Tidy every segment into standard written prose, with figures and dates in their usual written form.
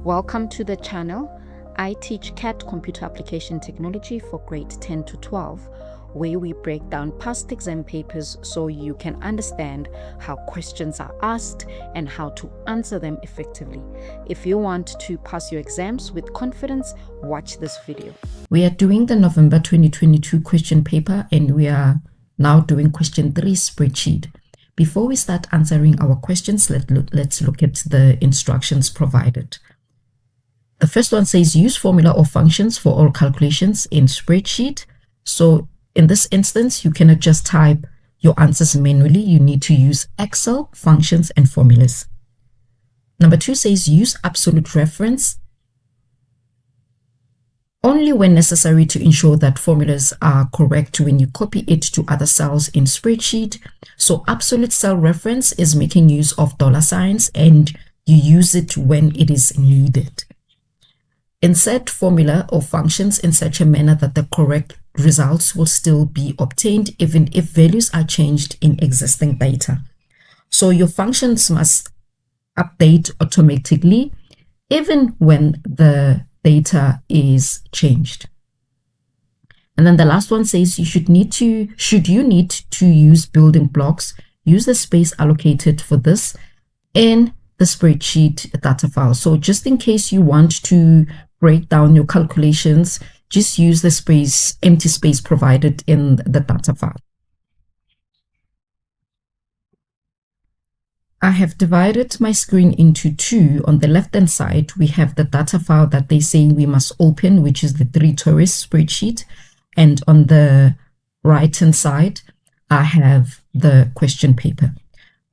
Welcome to the channel. I teach CAT Computer Application Technology for grade 10 to 12, where we break down past exam papers so you can understand how questions are asked and how to answer them effectively. If you want to pass your exams with confidence, watch this video. We are doing the November 2022 question paper and we are now doing question 3 spreadsheet. Before we start answering our questions, let's look at the instructions provided. The first one says use formula or functions for all calculations in spreadsheet. So in this instance, you cannot just type your answers manually. You need to use Excel, functions, and formulas. Number 2 says use absolute reference only when necessary to ensure that formulas are correct when you copy it to other cells in spreadsheet. So absolute cell reference is making use of $signs and you use it when it is needed. Insert formula or functions in such a manner that the correct results will still be obtained even if values are changed in existing data. So your functions must update automatically even when the data is changed. And then the last one says should you need to use building blocks, use the space allocated for this in the spreadsheet data file. So just in case you want to break down your calculations, just use the empty space provided in the data file. I have divided my screen into two. On the left hand side, we have the data file that they say we must open, which is the 3 tourist spreadsheet. And on the right hand side, I have the question paper.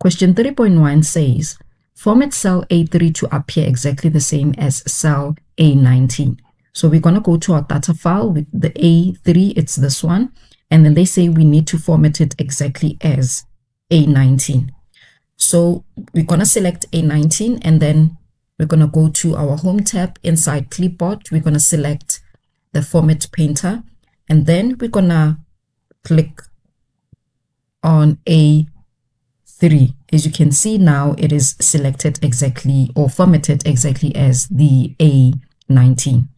Question 3.1 says, format cell A3 to appear exactly the same as cell A19. So we're going to go to our data file with the A3, it's this one. And then they say we need to format it exactly as A19. So we're going to select A19 and then we're going to go to our home tab inside clipboard. We're going to select the format painter and then we're going to click on A3. As you can see now, it is selected exactly or formatted exactly as the A19.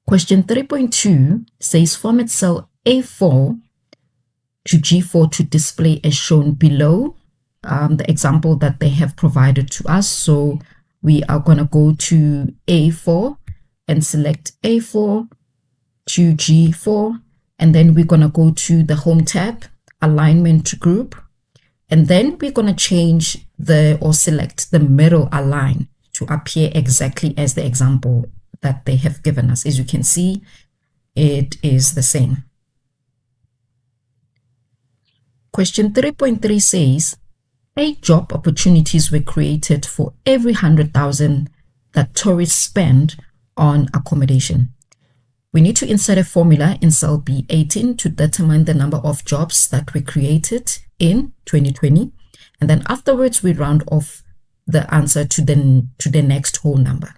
Question 3.2 says format cell A4 to G4 to display as shown below, the example that they have provided to us. So we are going to go to A4 and select A4 to G4, and then we're going to go to the home tab, alignment group, and then we're going to change select the middle align to appear exactly as the example that they have given us. As you can see, it is the same. Question 3.3 says 8 job opportunities were created for every 100,000 that tourists spend on accommodation. We need to insert a formula in cell B18 to determine the number of jobs that were created in 2020. And then afterwards, we round off the answer to the next whole number.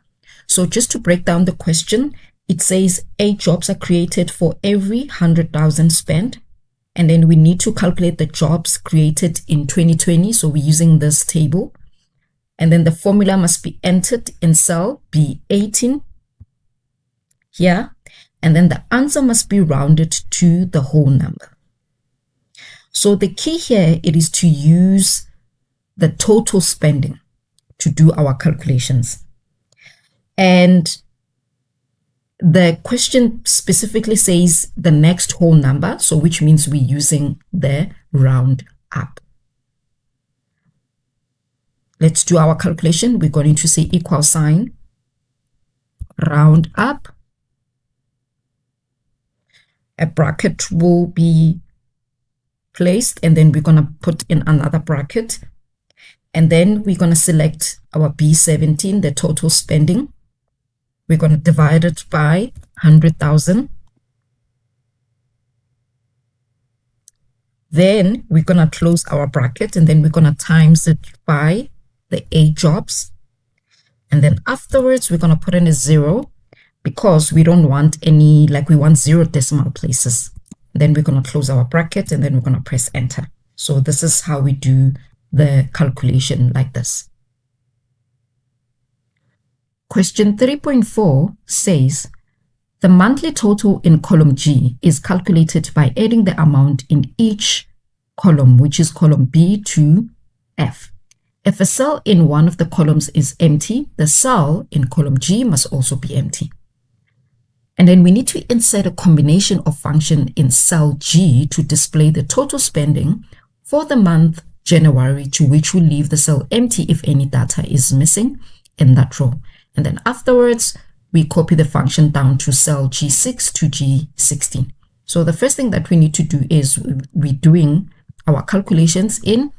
So just to break down the question, it says 8 jobs are created for every 100,000 spent. And then we need to calculate the jobs created in 2020. So we're using this table. And then the formula must be entered in cell B18 here. And then the answer must be rounded to the whole number. So the key here, it is to use the total spending to do our calculations. And the question specifically says the next whole number, so which means we're using the round up. Let's do our calculation. We're going to say equal sign, round up. A bracket will be placed and then we're going to put in another bracket. And then we're going to select our B17, the total spending. We're going to divide it by 100,000. Then we're going to close our bracket and then we're going to times it by the 8 jobs. And then afterwards, we're going to put in a 0 because we don't want any, we want 0 decimal places. Then we're going to close our bracket and then we're going to press enter. So this is how we do the calculation like this. Question 3.4 says, the monthly total in column G is calculated by adding the amount in each column, which is column B to F. If a cell in one of the columns is empty, the cell in column G must also be empty. And then we need to insert a combination of function in cell G to display the total spending for the month January, to which we leave the cell empty if any data is missing in that row. And then afterwards, we copy the function down to cell G6 to G16. So the first thing that we need to do is we're doing our calculations in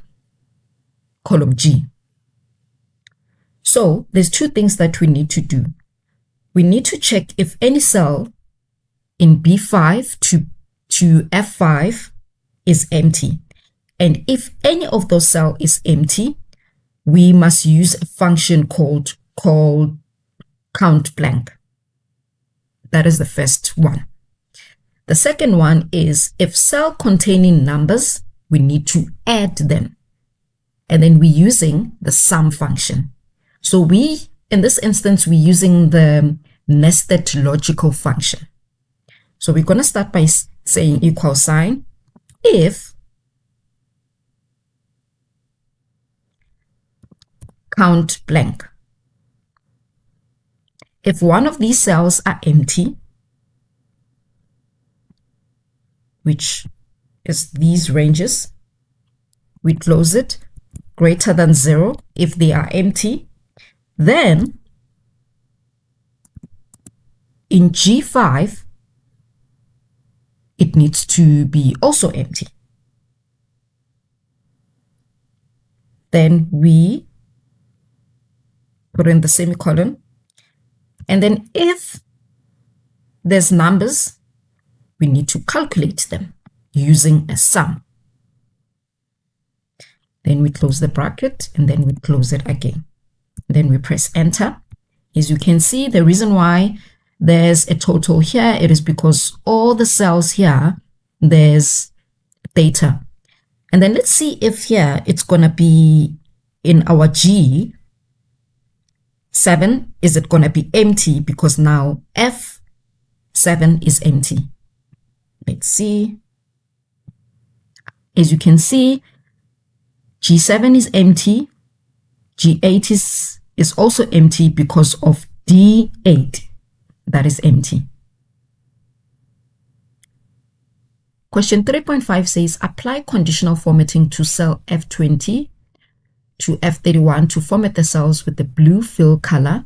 column G. So there's two things that we need to do. We need to check if any cell in B5 to F5 is empty. And if any of those cells is empty, we must use a function called COUNTBLANK. That is the first one. The second one is if cell containing numbers, we need to add them. And then we're using the sum function. So in this instance, we're using the nested logical function. So we're going to start by saying equal sign if COUNTBLANK. If one of these cells are empty, which is these ranges, we close it, greater than 0 if they are empty, then in G5, it needs to be also empty. Then we put in the semicolon. And then if there's numbers, we need to calculate them using a sum. Then we close the bracket and then we close it again. Then we press enter. As you can see, the reason why there's a total here, it is because all the cells here, there's data. And then let's see if here it's going to be in our G7, is it going to be empty because now F7 is empty. Let's see. As you can see, G7 is empty. G8 is also empty because of D8 that is empty. Question 3.5 says, apply conditional formatting to cell F20 to F31 to format the cells with the blue fill color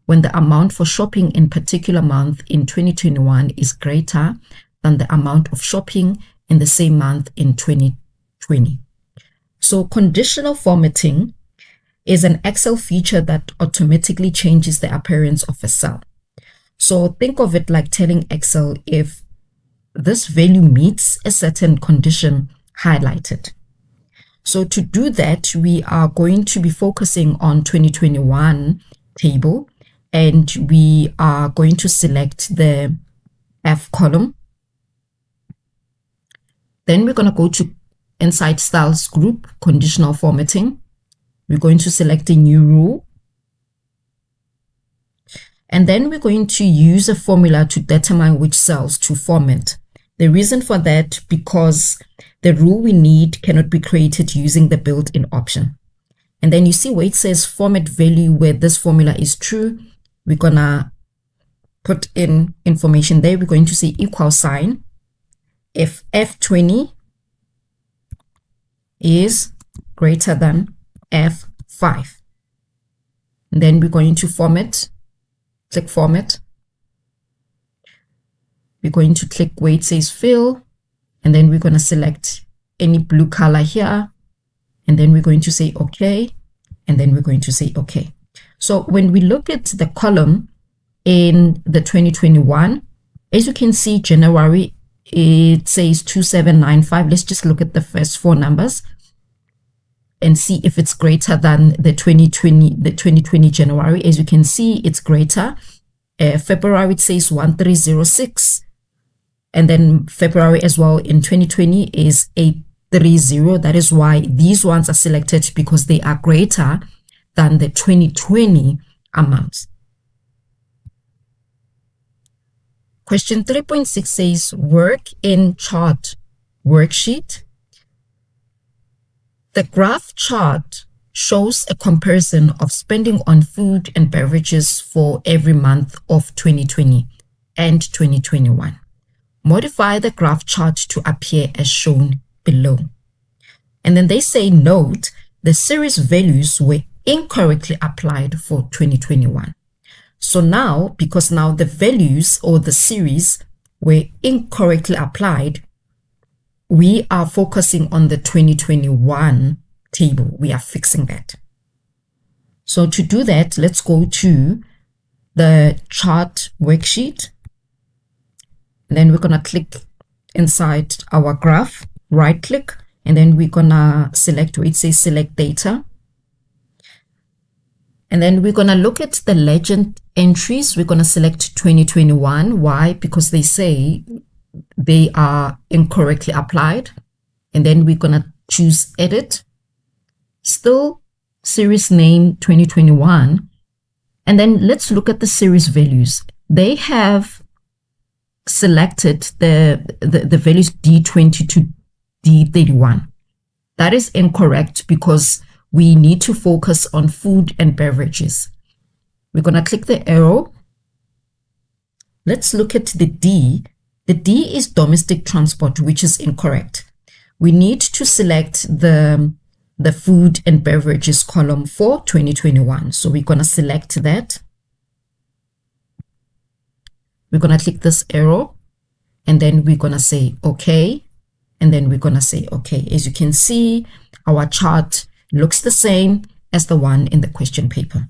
when the amount for shopping in particular month in 2021 is greater than the amount of shopping in the same month in 2020. So conditional formatting is an Excel feature that automatically changes the appearance of a cell. So think of it like telling Excel if this value meets a certain condition, highlight it. So to do that, we are going to be focusing on 2021 table, and we are going to select the F column. Then we're going to go to inside styles group, conditional formatting. We're going to select a new rule. And then we're going to use a formula to determine which cells to format. The reason for that, because the rule we need cannot be created using the built-in option. And then you see where it says format value, where this formula is true, we're gonna put in information there. We're going to say equal sign if F20 is greater than F5. And then we're going to format, click format. We're going to click where it says fill, and then we're going to select any blue color here, and then we're going to say OK, and then we're going to say OK. So when we look at the column in the 2021, as you can see, January, it says 2795. Let's just look at the first four numbers and see if it's greater than the 2020 January. As you can see, it's greater. February, it says 1306. And then February as well in 2020 is 830. That is why these ones are selected, because they are greater than the 2020 amounts. Question 3.6 says work in chart worksheet. The graph chart shows a comparison of spending on food and beverages for every month of 2020 and 2021. Modify the graph chart to appear as shown below. And then they say, note, the series values were incorrectly applied for 2021. So now, because now the values or the series were incorrectly applied, we are focusing on the 2021 table. We are fixing that. So to do that, let's go to the chart worksheet. And then we're going to click inside our graph, right click, and then we're going to select where it says select data. And then we're going to look at the legend entries. We're going to select 2021. Why? Because they say they are incorrectly applied. And then we're going to choose edit. Still series name 2021. And then let's look at the series values. They have selected the values D20 to D31. That is incorrect because we need to focus on food and beverages. We're going to click the arrow. Let's look at the D. The D is domestic transport, which is incorrect. We need to select the food and beverages column for 2021. So we're going to select that. We're going to click this arrow and then we're going to say OK. And then we're going to say OK. As you can see, our chart looks the same as the one in the question paper.